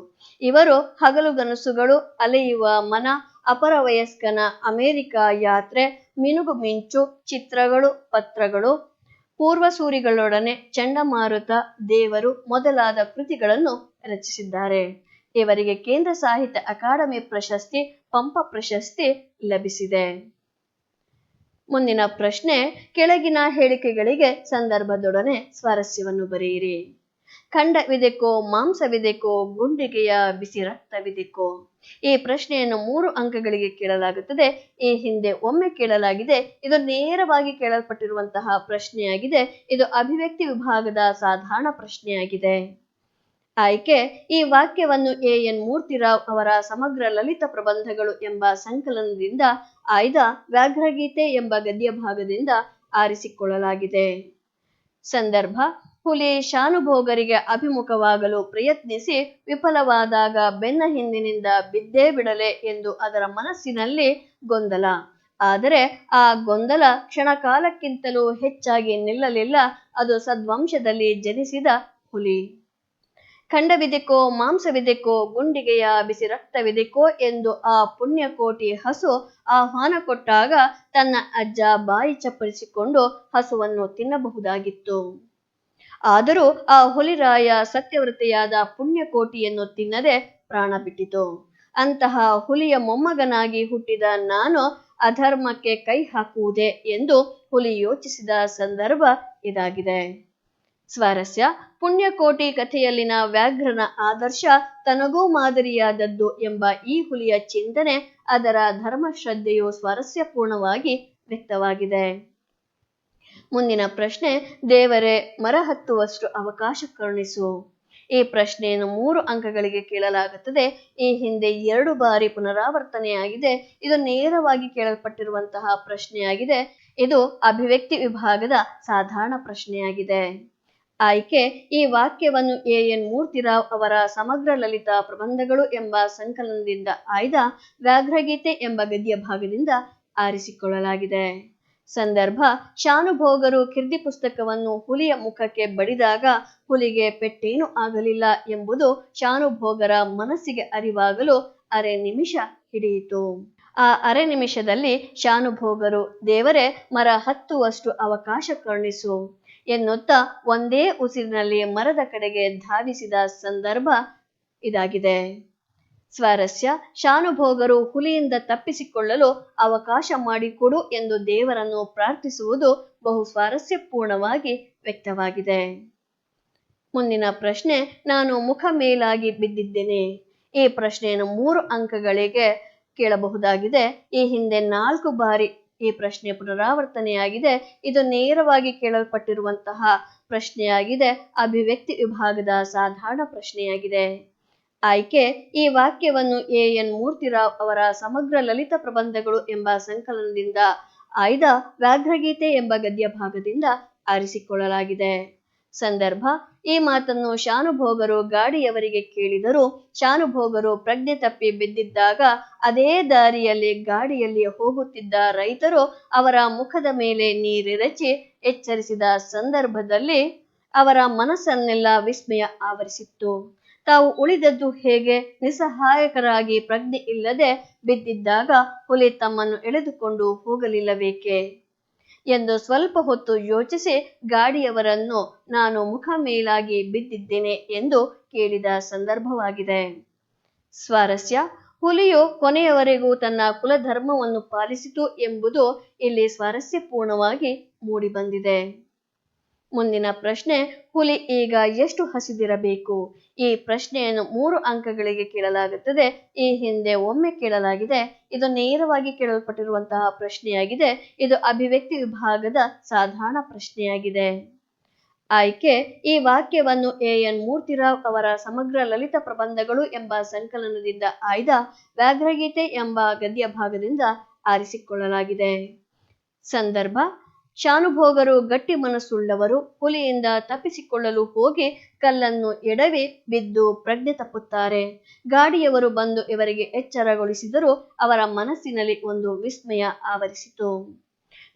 [SPEAKER 1] ಇವರು ಹಗಲುಗನಸುಗಳು, ಅಲೆಯುವ ಮನ, ಅಪರವಯಸ್ಕನ ಅಮೆರಿಕ ಯಾತ್ರೆ, ಮಿನುಗು ಮಿಂಚು, ಚಿತ್ರಗಳು, ಪತ್ರಗಳು, ಪೂರ್ವಸೂರಿಗಳೊಡನೆ, ಚಂಡಮಾರುತ, ದೇವರು ಮೊದಲಾದ ಕೃತಿಗಳನ್ನು ರಚಿಸಿದ್ದಾರೆ. ಇವರಿಗೆ ಕೇಂದ್ರ ಸಾಹಿತ್ಯ ಅಕಾಡೆಮಿ ಪ್ರಶಸ್ತಿ, ಪಂಪ ಪ್ರಶಸ್ತಿ ಲಭಿಸಿದೆ. ಮುಂದಿನ ಪ್ರಶ್ನೆ, ಕೆಳಗಿನ ಹೇಳಿಕೆಗಳಿಗೆ ಸಂದರ್ಭದೊಡನೆ ಸ್ವಾರಸ್ಯವನ್ನು ಬರೆಯಿರಿ. ಖಂಡವಿದೆಕೋ, ಮಾಂಸವಿದೆಕೋ, ಗುಂಡಿಗೆಯ ಬಿಸಿ ರಕ್ತವಿದೆಕೋ? ಈ ಪ್ರಶ್ನೆಯನ್ನು 3 ಅಂಕಗಳಿಗೆ ಕೇಳಲಾಗುತ್ತದೆ. ಈ ಹಿಂದೆ ಒಮ್ಮೆ ಕೇಳಲಾಗಿದೆ. ಇದು ನೇರವಾಗಿ ಕೇಳಲ್ಪಟ್ಟಿರುವಂತಹ ಪ್ರಶ್ನೆಯಾಗಿದೆ. ಇದು ಅಭಿವ್ಯಕ್ತಿ ವಿಭಾಗದ ಸಾಧಾರಣ ಪ್ರಶ್ನೆಯಾಗಿದೆ. ಆಯ್ಕೆ, ಈ ವಾಕ್ಯವನ್ನು ಎ.ಎನ್. ಮೂರ್ತಿರಾವ್ ಅವರ ಸಮಗ್ರ ಲಲಿತ ಪ್ರಬಂಧಗಳು ಎಂಬ ಸಂಕಲನದಿಂದ ಆಯ್ದ ವ್ಯಾಘ್ರಗೀತೆ ಎಂಬ ಗದ್ಯ ಭಾಗದಿಂದ ಆರಿಸಿಕೊಳ್ಳಲಾಗಿದೆ. ಸಂದರ್ಭ, ಹುಲಿ ಶಾನುಭೋಗರಿಗೆ ಅಭಿಮುಖವಾಗಲು ಪ್ರಯತ್ನಿಸಿ ವಿಫಲವಾದಾಗ ಬೆನ್ನ ಹಿಂದಿನಿಂದ ಬಿದ್ದೇ ಬಿಡಲೆ ಎಂದು ಅದರ ಮನಸ್ಸಿನಲ್ಲಿ ಗೊಂದಲ. ಆದರೆ ಆ ಗೊಂದಲ ಕ್ಷಣಕಾಲಕ್ಕಿಂತಲೂ ಹೆಚ್ಚಾಗಿ ನಿಲ್ಲಲಿಲ್ಲ. ಅದು ಸದ್ವಂಶದಲ್ಲಿ ಜನಿಸಿದ ಹುಲಿ. ಖಂಡವಿದೆಕೋ, ಮಾಂಸವಿದೆಕೋ, ಗುಂಡಿಗೆಯ ಬಿಸಿ ರಕ್ತವಿದೆಕೋ ಎಂದು ಆ ಪುಣ್ಯಕೋಟಿ ಹಸು ಆಹ್ವಾನ ಕೊಟ್ಟಾಗ ತನ್ನ ಅಜ್ಜ ಬಾಯಿ ಚಪ್ಪರಿಸಿಕೊಂಡು ಹಸುವನ್ನು ತಿನ್ನಬಹುದಾಗಿತ್ತು. ಆದರೂ ಆ ಹುಲಿರಾಯ ಸತ್ಯವ್ರತೆಯಾದ ಪುಣ್ಯಕೋಟಿಯನ್ನು ತಿನ್ನದೆ ಪ್ರಾಣ ಬಿಟ್ಟಿತು. ಅಂತಹ ಹುಲಿಯ ಮೊಮ್ಮಗನಾಗಿ ಹುಟ್ಟಿದ ನಾನು ಅಧರ್ಮಕ್ಕೆ ಕೈ ಹಾಕುವುದೇ ಎಂದು ಹುಲಿ ಯೋಚಿಸಿದ ಸಂದರ್ಭ ಇದಾಗಿದೆ. ಸ್ವಾರಸ್ಯ. ಪುಣ್ಯಕೋಟಿ ಕಥೆಯಲ್ಲಿನ ವ್ಯಾಘ್ರನ ಆದರ್ಶ ತನಗೂ ಮಾದರಿಯಾದದ್ದು ಎಂಬ ಈ ಹುಲಿಯ ಚಿಂತನೆ, ಅದರ ಧರ್ಮಶ್ರದ್ಧೆಯು ಸ್ವಾರಸ್ಯಪೂರ್ಣವಾಗಿ ವ್ಯಕ್ತವಾಗಿದೆ. ಮುಂದಿನ ಪ್ರಶ್ನೆ, ದೇವರೇ ಮರ ಹತ್ತುವಷ್ಟು ಅವಕಾಶ ಕರುಣಿಸು. ಈ ಪ್ರಶ್ನೆಯನ್ನು 3 ಅಂಕಗಳಿಗೆ ಕೇಳಲಾಗುತ್ತದೆ. ಈ ಹಿಂದೆ 2 ಬಾರಿ ಪುನರಾವರ್ತನೆಯಾಗಿದೆ. ಇದು ನೇರವಾಗಿ ಕೇಳಲ್ಪಟ್ಟಿರುವಂತಹ ಪ್ರಶ್ನೆಯಾಗಿದೆ. ಇದು ಅಭಿವ್ಯಕ್ತಿ ವಿಭಾಗದ ಸಾಧಾರಣ ಪ್ರಶ್ನೆಯಾಗಿದೆ. ಆಯ್ಕೆ: ಈ ವಾಕ್ಯವನ್ನು ಎ.ಎನ್. ಮೂರ್ತಿರಾವ್ ಅವರ ಸಮಗ್ರ ಲಲಿತಾ ಪ್ರಬಂಧಗಳು ಎಂಬ ಸಂಕಲನದಿಂದ ಆಯ್ದ ವ್ಯಾಘ್ರಗೀತೆ ಎಂಬ ಗದ್ಯ ಭಾಗದಿಂದ ಆರಿಸಿಕೊಳ್ಳಲಾಗಿದೆ. ಸಂದರ್ಭ: ಶಾನುಭೋಗರು ಕಿರ್ದಿ ಪುಸ್ತಕವನ್ನು ಹುಲಿಯ ಮುಖಕ್ಕೆ ಬಡಿದಾಗ ಹುಲಿಗೆ ಪೆಟ್ಟೇನೂ ಆಗಲಿಲ್ಲ ಎಂಬುದು ಶಾನುಭೋಗರ ಮನಸ್ಸಿಗೆ ಅರಿವಾಗಲು ಅರೆ ನಿಮಿಷ ಹಿಡಿಯಿತು. ಆ ಅರೆ ನಿಮಿಷದಲ್ಲಿ ಶಾನುಭೋಗರು ದೇವರೇ ಮರ ಹತ್ತುವಷ್ಟು ಅವಕಾಶ ಕರುಣಿಸು ಎನ್ನುತ್ತಾ ಒಂದೇ ಉಸಿರಿನಲ್ಲಿ ಮರದ ಕಡೆಗೆ ಧಾವಿಸಿದ ಸಂದರ್ಭ ಇದಾಗಿದೆ. ಸ್ವಾರಸ್ಯ: ಶಾನುಭೋಗರು ಹುಲಿಯಿಂದ ತಪ್ಪಿಸಿಕೊಳ್ಳಲು ಅವಕಾಶ ಮಾಡಿಕೊಡು ಎಂದು ದೇವರನ್ನು ಪ್ರಾರ್ಥಿಸುವುದು ಬಹು ಸ್ವಾರಸ್ಯಪೂರ್ಣವಾಗಿ ವ್ಯಕ್ತವಾಗಿದೆ. ಮುಂದಿನ ಪ್ರಶ್ನೆ, ನಾನು ಮುಖ ಮೇಲಾಗಿ ಬಿದ್ದಿದ್ದೇನೆ. ಈ ಪ್ರಶ್ನೆಯನ್ನು 3 ಅಂಕಗಳಿಗೆ ಕೇಳಬಹುದಾಗಿದೆ. ಈ ಹಿಂದೆ 4 ಬಾರಿ ಈ ಪ್ರಶ್ನೆ ಪುನರಾವರ್ತನೆಯಾಗಿದೆ. ಇದು ನೇರವಾಗಿ ಕೇಳಲ್ಪಟ್ಟಿರುವಂತಹ ಪ್ರಶ್ನೆಯಾಗಿದೆ. ಅಭಿವ್ಯಕ್ತಿ ವಿಭಾಗದ ಸಾಧಾರಣ ಪ್ರಶ್ನೆಯಾಗಿದೆ. ಆಯ್ಕೆ: ಈ ವಾಕ್ಯವನ್ನು ಎ.ಎನ್. ಮೂರ್ತಿರಾವ್ ಅವರ ಸಮಗ್ರ ಲಲಿತ ಪ್ರಬಂಧಗಳು ಎಂಬ ಸಂಕಲನದಿಂದ ಆಯ್ದ ವ್ಯಾಘ್ರಗೀತೆ ಎಂಬ ಗದ್ಯ ಭಾಗದಿಂದ ಆರಿಸಿಕೊಳ್ಳಲಾಗಿದೆ. ಸಂದರ್ಭ: ಈ ಮಾತನ್ನು ಶಾನುಭೋಗರು ಗಾಡಿಯವರಿಗೆ ಕೇಳಿದರು. ಶಾನುಭೋಗರು ಪ್ರಜ್ಞೆ ತಪ್ಪಿ ಬಿದ್ದಿದ್ದಾಗ ಅದೇ ದಾರಿಯಲ್ಲಿ ಗಾಡಿಯಲ್ಲಿ ಹೋಗುತ್ತಿದ್ದ ರೈತರು ಅವರ ಮುಖದ ಮೇಲೆ ನೀರೆರಚಿ ಎಚ್ಚರಿಸಿದ ಸಂದರ್ಭದಲ್ಲಿ ಅವರ ಮನಸ್ಸನ್ನೆಲ್ಲ ವಿಸ್ಮಯ ಆವರಿಸಿತ್ತು. ತಾವು ಉಳಿದದ್ದು ಹೇಗೆ? ನಿಸ್ಸಹಾಯಕರಾಗಿ ಪ್ರಜ್ಞೆ ಇಲ್ಲದೆ ಬಿದ್ದಿದ್ದಾಗ ಹುಲಿ ತಮ್ಮನ್ನು ಎಳೆದುಕೊಂಡು ಹೋಗಲಿಲ್ಲವೇಕೆ ಎಂದು ಸ್ವಲ್ಪ ಹೊತ್ತು ಯೋಚಿಸಿ ಗಾಡಿಯವರನ್ನು ನಾನು ಮುಖ ಮೇಲಾಗಿ ಬಿದ್ದಿದ್ದೇನೆ ಎಂದು ಕೇಳಿದ ಸಂದರ್ಭವಾಗಿದೆ. ಸ್ವಾರಸ್ಯ: ಹುಲಿಯು ಕೊನೆಯವರೆಗೂ ತನ್ನ ಕುಲಧರ್ಮವನ್ನು ಪಾಲಿಸಿತು ಎಂಬುದು ಇಲ್ಲಿ ಸ್ವಾರಸ್ಯಪೂರ್ಣವಾಗಿ ಮೂಡಿಬಂದಿದೆ. ಮುಂದಿನ ಪ್ರಶ್ನೆ, ಹುಲಿ ಈಗ ಎಷ್ಟು ಹಸಿದಿರಬೇಕು? ಈ ಪ್ರಶ್ನೆಯನ್ನು 3 ಅಂಕಗಳಿಗೆ ಕೇಳಲಾಗುತ್ತದೆ. ಈ ಹಿಂದೆ ಒಮ್ಮೆ ಕೇಳಲಾಗಿದೆ. ಇದು ನೇರವಾಗಿ ಕೇಳಲ್ಪಟ್ಟಿರುವಂತಹ ಪ್ರಶ್ನೆಯಾಗಿದೆ. ಇದು ಅಭಿವ್ಯಕ್ತಿ ವಿಭಾಗದ ಸಾಧಾರಣ ಪ್ರಶ್ನೆಯಾಗಿದೆ. ಆಯ್ಕೆ: ಈ ವಾಕ್ಯವನ್ನು ಎ.ಎನ್. ಮೂರ್ತಿರಾವ್ ಅವರ ಸಮಗ್ರ ಲಲಿತ ಪ್ರಬಂಧಗಳು ಎಂಬ ಸಂಕಲನದಿಂದ ಆಯ್ದ ವ್ಯಾಘ್ರಗೀತೆ ಎಂಬ ಗದ್ಯ ಭಾಗದಿಂದ ಆರಿಸಿಕೊಳ್ಳಲಾಗಿದೆ. ಸಂದರ್ಭ: ಶಾನುಭೋಗರು ಗಟ್ಟಿ ಮನಸ್ಸುಳ್ಳವರು. ಹುಲಿಯಿಂದ ತಪ್ಪಿಸಿಕೊಳ್ಳಲು ಹೋಗಿ ಕಲ್ಲನ್ನು ಎಡವಿ ಬಿದ್ದು ಪ್ರಜ್ಞೆ ತಪ್ಪುತ್ತಾರೆ. ಗಾಡಿಯವರು ಬಂದು ಇವರಿಗೆ ಎಚ್ಚರಗೊಳಿಸಿದರೂ ಅವರ ಮನಸ್ಸಿನಲ್ಲಿ ಒಂದು ವಿಸ್ಮಯ ಆವರಿಸಿತು.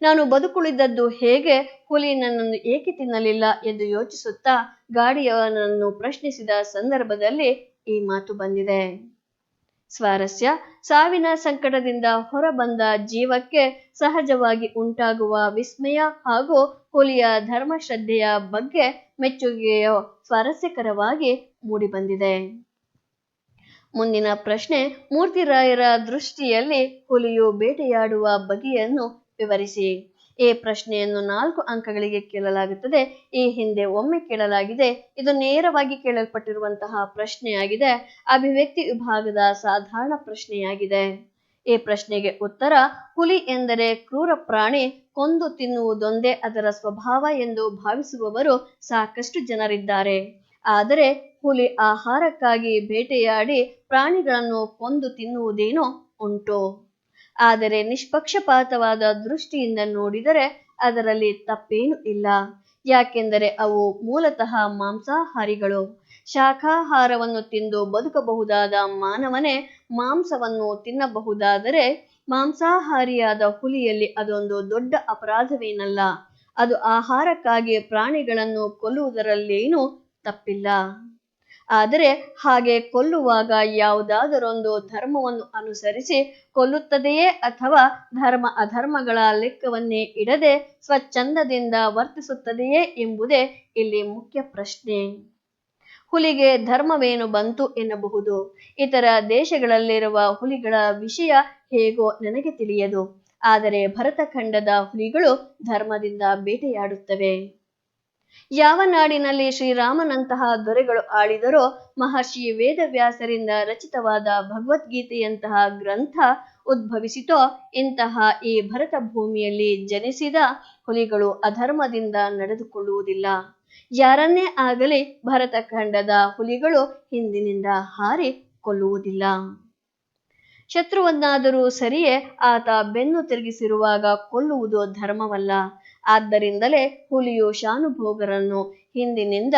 [SPEAKER 1] ನಾನು ಬದುಕುಳಿದದ್ದು ಹೇಗೆ? ಹುಲಿ ನನ್ನನ್ನು ಏಕೆ ತಿನ್ನಲಿಲ್ಲ ಎಂದು ಯೋಚಿಸುತ್ತಾ ಗಾಡಿಯವನನ್ನು ಪ್ರಶ್ನಿಸಿದ ಸಂದರ್ಭದಲ್ಲಿ ಈ ಮಾತು ಬಂದಿದೆ. ಸ್ವಾರಸ್ಯ: ಸಾವಿನ ಸಂಕಟದಿಂದ ಹೊರಬಂದ ಜೀವಕ್ಕೆ ಸಹಜವಾಗಿ ಉಂಟಾಗುವ ವಿಸ್ಮಯ ಹಾಗೂ ಹುಲಿಯ ಧರ್ಮಶ್ರದ್ಧೆಯ ಬಗ್ಗೆ ಮೆಚ್ಚುಗೆಯು ಸ್ವಾರಸ್ಯಕರವಾಗಿ ಮೂಡಿಬಂದಿದೆ. ಮುಂದಿನ ಪ್ರಶ್ನೆ, ಮೂರ್ತಿರಾಯರ ದೃಷ್ಟಿಯಲ್ಲಿ ಹುಲಿಯು ಬೇಟೆಯಾಡುವ ಬಗೆಯನ್ನು ವಿವರಿಸಿ. ಈ ಪ್ರಶ್ನೆಯನ್ನು 4 ಅಂಕಗಳಿಗೆ ಕೇಳಲಾಗುತ್ತದೆ. ಈ ಹಿಂದೆ ಒಮ್ಮೆ ಕೇಳಲಾಗಿದೆ. ಇದು ನೇರವಾಗಿ ಕೇಳಲ್ಪಟ್ಟಿರುವಂತಹ ಪ್ರಶ್ನೆಯಾಗಿದೆ. ಅಭಿವ್ಯಕ್ತಿ ವಿಭಾಗದ ಸಾಧಾರಣ ಪ್ರಶ್ನೆಯಾಗಿದೆ. ಈ ಪ್ರಶ್ನೆಗೆ ಉತ್ತರ: ಹುಲಿ ಎಂದರೆ ಕ್ರೂರ ಪ್ರಾಣಿ, ಕೊಂದು ತಿನ್ನುವುದೊಂದೇ ಅದರ ಸ್ವಭಾವ ಎಂದು ಭಾವಿಸುವವರು ಸಾಕಷ್ಟು ಜನರಿದ್ದಾರೆ. ಆದರೆ ಹುಲಿ ಆಹಾರಕ್ಕಾಗಿ ಬೇಟೆಯಾಡಿ ಪ್ರಾಣಿಗಳನ್ನು ಕೊಂದು ತಿನ್ನುವುದೇನೋ ಉಂಟು. ಆದರೆ ನಿಷ್ಪಕ್ಷಪಾತವಾದ ದೃಷ್ಟಿಯಿಂದ ನೋಡಿದರೆ ಅದರಲ್ಲಿ ತಪ್ಪೇನೂ ಇಲ್ಲ. ಯಾಕೆಂದರೆ ಅವು ಮೂಲತಃ ಮಾಂಸಾಹಾರಿಗಳು. ಶಾಖಾಹಾರವನ್ನು ತಿಂದು ಬದುಕಬಹುದಾದ ಮಾನವನೇ ಮಾಂಸವನ್ನು ತಿನ್ನಬಹುದಾದರೆ ಮಾಂಸಾಹಾರಿಯಾದ ಹುಲಿಯಲ್ಲಿ ಅದೊಂದು ದೊಡ್ಡ ಅಪರಾಧವೇನಲ್ಲ. ಅದು ಆಹಾರಕ್ಕಾಗಿ ಪ್ರಾಣಿಗಳನ್ನು ಕೊಲ್ಲುವುದರಲ್ಲೇನೂ ತಪ್ಪಿಲ್ಲ. ಆದರೆ ಹಾಗೆ ಕೊಲ್ಲುವಾಗ ಯಾವುದಾದರೊಂದು ಧರ್ಮವನ್ನು ಅನುಸರಿಸಿ ಕೊಲ್ಲುತ್ತದೆಯೇ ಅಥವಾ ಧರ್ಮ ಅಧರ್ಮಗಳ ಲೆಕ್ಕವನ್ನೇ ಇಡದೆ ಸ್ವಚ್ಛಂದದಿಂದ ವರ್ತಿಸುತ್ತದೆಯೇ ಎಂಬುದೇ ಇಲ್ಲಿ ಮುಖ್ಯ ಪ್ರಶ್ನೆ. ಹುಲಿಗೆ ಧರ್ಮವೇನು ಬಂತು ಎನ್ನಬಹುದು. ಇತರ ದೇಶಗಳಲ್ಲಿರುವ ಹುಲಿಗಳ ವಿಷಯ ಹೇಗೋ ನನಗೆ ತಿಳಿಯದು. ಆದರೆ ಭರತಖಂಡದ ಹುಲಿಗಳು ಧರ್ಮದಿಂದ ಬೇಟೆಯಾಡುತ್ತವೆ. ಯಾವ ನಾಡಿನಲ್ಲಿ ಶ್ರೀರಾಮನಂತಹ ದೊರೆಗಳು ಆಳಿದರೋ ಮಹರ್ಷಿ ವೇದವ್ಯಾಸರಿಂದ ರಚಿತವಾದ ಭಗವದ್ಗೀತೆಯಂತಹ ಗ್ರಂಥ ಉದ್ಭವಿಸಿತೋ ಇಂತಹ ಈ ಭರತ ಭೂಮಿಯಲ್ಲಿ ಜನಿಸಿದ ಹುಲಿಗಳು ಅಧರ್ಮದಿಂದ ನಡೆದುಕೊಳ್ಳುವುದಿಲ್ಲ. ಯಾರನ್ನೇ ಆಗಲಿ ಭರತ ಖಂಡದ ಹುಲಿಗಳು ಹಿಂದಿನಿಂದ ಹಾರಿ ಕೊಲ್ಲುವುದಿಲ್ಲ. ಶತ್ರುವನ್ನಾದರೂ ಸರಿಯೇ ಆತ ಬೆನ್ನು ತಿರುಗಿಸಿರುವಾಗ ಕೊಲ್ಲುವುದು ಧರ್ಮವಲ್ಲ. ಆದ್ದರಿಂದಲೇ ಹುಲಿಯು ಶಾನುಭೋಗರನ್ನು ಹಿಂದಿನಿಂದ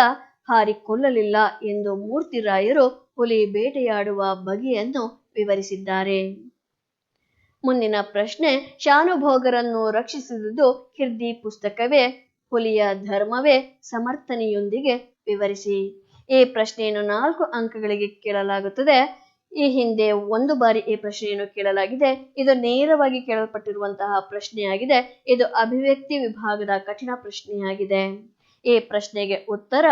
[SPEAKER 1] ಹಾರಿಕೊಳ್ಳಲಿಲ್ಲ ಎಂದು ಮೂರ್ತಿರಾಯರು ಹುಲಿ ಬೇಟೆಯಾಡುವ ಬಗೆಯನ್ನು ವಿವರಿಸಿದ್ದಾರೆ. ಮುಂದಿನ ಪ್ರಶ್ನೆ, ಶಾನುಭೋಗರನ್ನು ರಕ್ಷಿಸಿದುದು ಕೀರ್ತಿ ಪುಸ್ತಕವೇ, ಹುಲಿಯ ಧರ್ಮವೇ? ಸಮರ್ಥನೆಯೊಂದಿಗೆ ವಿವರಿಸಿ. ಈ ಪ್ರಶ್ನೆಯನ್ನು 4 ಅಂಕಗಳಿಗೆ ಕೇಳಲಾಗುತ್ತದೆ. ಈ ಹಿಂದೆ 1 ಬಾರಿ ಈ ಪ್ರಶ್ನೆಯನ್ನು ಕೇಳಲಾಗಿದೆ. ಇದು ನೇರವಾಗಿ ಕೇಳಲ್ಪಟ್ಟಿರುವಂತಹ ಪ್ರಶ್ನೆಯಾಗಿದೆ. ಇದು ಅಭಿವ್ಯಕ್ತಿ ವಿಭಾಗದ ಕಠಿಣ ಪ್ರಶ್ನೆಯಾಗಿದೆ. ಈ ಪ್ರಶ್ನೆಗೆ ಉತ್ತರ: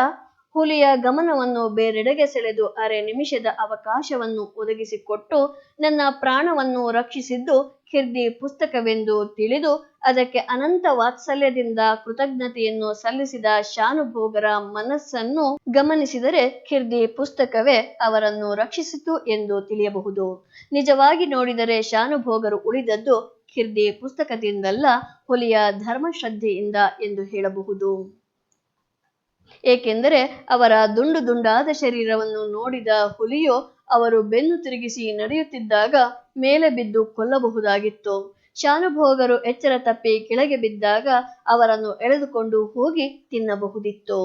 [SPEAKER 1] ಹುಲಿಯ ಗಮನವನ್ನು ಬೇರೆಡೆಗೆ ಸೆಳೆದು ಅರೆ ನಿಮಿಷದ ಅವಕಾಶವನ್ನು ಒದಗಿಸಿಕೊಟ್ಟು ನನ್ನ ಪ್ರಾಣವನ್ನು ರಕ್ಷಿಸಿದ್ದು ಕೀರ್ತಿ ಪುಸ್ತಕವೆಂದು ತಿಳಿದು ಅದಕ್ಕೆ ಅನಂತ ವಾತ್ಸಲ್ಯದಿಂದ ಕೃತಜ್ಞತೆಯನ್ನು ಸಲ್ಲಿಸಿದ ಶಾನುಭೋಗರ ಮನಸ್ಸನ್ನು ಗಮನಿಸಿದರೆ ಕೀರ್ತಿ ಪುಸ್ತಕವೇ ಅವರನ್ನು ರಕ್ಷಿಸಿತು ಎಂದು ತಿಳಿಯಬಹುದು. ನಿಜವಾಗಿ ನೋಡಿದರೆ ಶಾನುಭೋಗರು ಉಳಿದದ್ದು ಕೀರ್ತಿ ಪುಸ್ತಕದಿಂದಲ್ಲ, ಹುಲಿಯ ಧರ್ಮಶ್ರದ್ಧೆಯಿಂದ ಎಂದು ಹೇಳಬಹುದು. ಏಕೆಂದರೆ ಅವರ ದುಂಡು ದುಂಡಾದ ಶರೀರವನ್ನು ನೋಡಿದ ಹುಲಿಯು ಅವರು ಬೆನ್ನು ತಿರುಗಿಸಿ ನಡೆಯುತ್ತಿದ್ದಾಗ ಮೇಲೆ ಬಿದ್ದು ಕೊಲ್ಲಬಹುದಾಗಿತ್ತು. ಶಾನುಭೋಗರು ಎಚ್ಚರ ತಪ್ಪಿ ಕೆಳಗೆ ಬಿದ್ದಾಗ ಅವರನ್ನು ಎಳೆದುಕೊಂಡು ಹೋಗಿ ತಿನ್ನಬಹುದಿತ್ತು.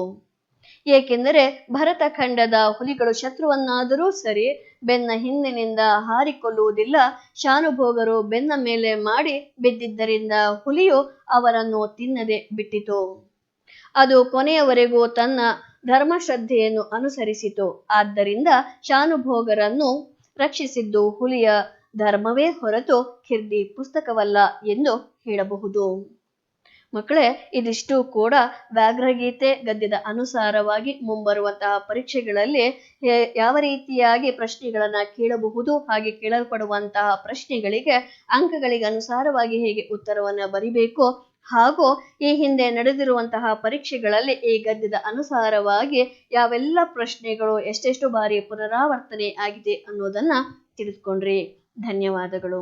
[SPEAKER 1] ಏಕೆಂದರೆ ಭರತ ಖಂಡದ ಹುಲಿಗಳು ಶತ್ರುವನ್ನಾದರೂ ಸರಿ ಬೆನ್ನ ಹಿಂದಿನಿಂದ ಹಾರಿಕೊಳ್ಳುವುದಿಲ್ಲ. ಶಾನುಭೋಗರು ಬೆನ್ನ ಮೇಲೆ ಮಾಡಿ ಬಿದ್ದಿದ್ದರಿಂದ ಹುಲಿಯು ಅವರನ್ನು ತಿನ್ನದೆ ಬಿಟ್ಟಿತು. ಅದು ಕೊನೆಯವರೆಗೂ ತನ್ನ ಧರ್ಮಶ್ರದ್ಧೆಯನ್ನು ಅನುಸರಿಸಿತು. ಆದ್ದರಿಂದ ಶಾನುಭೋಗರನ್ನು ರಕ್ಷಿಸಿದ್ದು ಹುಲಿಯ ಧರ್ಮವೇ ಹೊರತು ಕೀರ್ತಿ ಪುಸ್ತಕವಲ್ಲ ಎಂದು ಹೇಳಬಹುದು. ಮಕ್ಕಳೇ, ಇದಿಷ್ಟು ಕೂಡ ವ್ಯಾಘ್ರಗೀತೆ ಗದ್ಯದ ಅನುಸಾರವಾಗಿ ಮುಂಬರುವಂತಹ ಪರೀಕ್ಷೆಗಳಲ್ಲಿ ಯಾವ ರೀತಿಯಾಗಿ ಪ್ರಶ್ನೆಗಳನ್ನ ಕೇಳಬಹುದು, ಹಾಗೆ ಕೇಳಲ್ಪಡುವಂತಹ ಪ್ರಶ್ನೆಗಳಿಗೆ ಅಂಕಗಳಿಗೆ ಅನುಸಾರವಾಗಿ ಹೇಗೆ ಉತ್ತರವನ್ನ ಬರಿಬೇಕು, ಹಾಗೂ ಈ ಹಿಂದೆ ನಡೆದಿರುವಂತಹ ಪರೀಕ್ಷೆಗಳಲ್ಲಿ ಈ ಗದ್ಯದ ಅನುಸಾರವಾಗಿ ಯಾವೆಲ್ಲ ಪ್ರಶ್ನೆಗಳು ಎಷ್ಟೆಷ್ಟು ಬಾರಿ ಪುನರಾವರ್ತನೆ ಆಗಿದೆ ಅನ್ನೋದನ್ನ ತಿಳಿದುಕೊಂಡ್ರಿ. ಧನ್ಯವಾದಗಳು.